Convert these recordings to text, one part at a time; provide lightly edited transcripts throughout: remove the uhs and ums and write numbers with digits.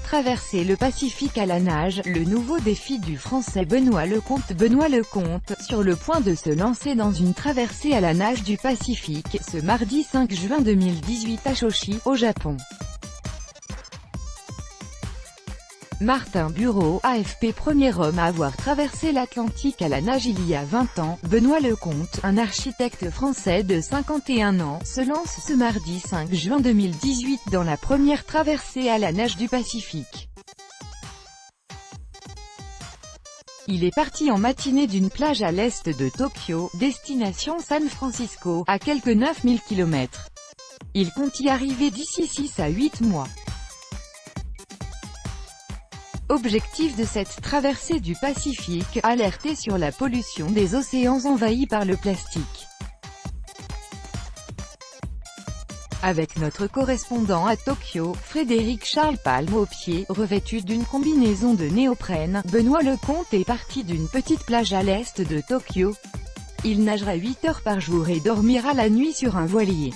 traverser le Pacifique à la nage, le nouveau défi du Français Benoît Lecomte. Benoît Lecomte, sur le point de se lancer dans une traversée à la nage du Pacifique, ce mardi 5 juin 2018 à Shochi, au Japon. Martin Bureau, AFP. Premier homme à avoir traversé l'Atlantique à la nage il y a 20 ans, Benoît Lecomte, un architecte français de 51 ans, se lance ce mardi 5 juin 2018 dans la première traversée à la nage du Pacifique. Il est parti en matinée d'une plage à l'est de Tokyo, destination San Francisco, à quelques 9000 km. Il compte y arriver d'ici 6 à 8 mois. Objectif de cette traversée du Pacifique, alerter sur la pollution des océans envahis par le plastique. Avec notre correspondant à Tokyo, Frédéric Charles Palme au pied, revêtu d'une combinaison de néoprène, Benoît Lecomte est parti d'une petite plage à l'est de Tokyo. Il nagera 8 heures par jour et dormira la nuit sur un voilier.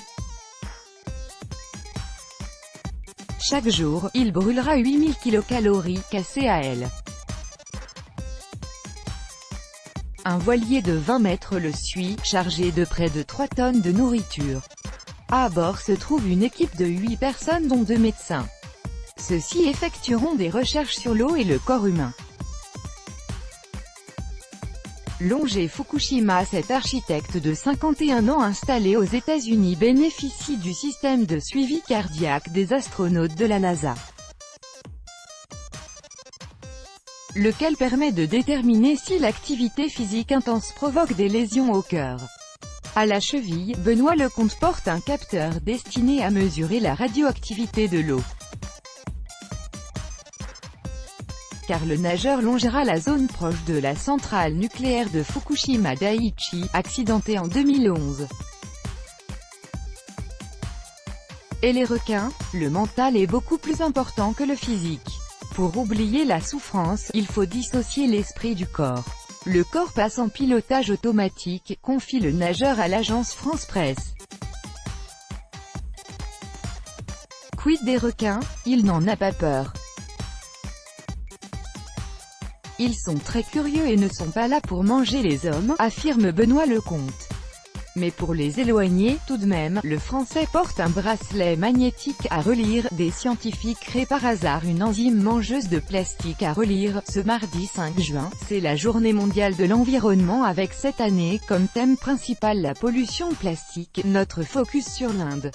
Chaque jour, il brûlera 8000 kcal, CAL. Un voilier de 20 mètres le suit, chargé de près de 3 tonnes de nourriture. À bord se trouve une équipe de 8 personnes dont 2 médecins. Ceux-ci effectueront des recherches sur l'eau et le corps humain. Longé Fukushima. Cet architecte de 51 ans installé aux États-Unis bénéficie du système de suivi cardiaque des astronautes de la NASA, lequel permet de déterminer si l'activité physique intense provoque des lésions au cœur. À la cheville, Benoît Lecomte porte un capteur destiné à mesurer la radioactivité de l'eau. Car le nageur longera la zone proche de la centrale nucléaire de Fukushima Daiichi, accidentée en 2011. Et les requins? Le mental est beaucoup plus important que le physique. Pour oublier la souffrance, il faut dissocier l'esprit du corps. Le corps passe en pilotage automatique, confie le nageur à l'agence France Presse. Quid des requins? Il n'en a pas peur. Ils sont très curieux et ne sont pas là pour manger les hommes, affirme Benoît Lecomte. Mais pour les éloigner, tout de même, le Français porte un bracelet magnétique à relire. Des scientifiques créent par hasard une enzyme mangeuse de plastique à relire. Ce mardi 5 juin, c'est la journée mondiale de l'environnement avec cette année comme thème principal la pollution plastique, notre focus sur l'Inde.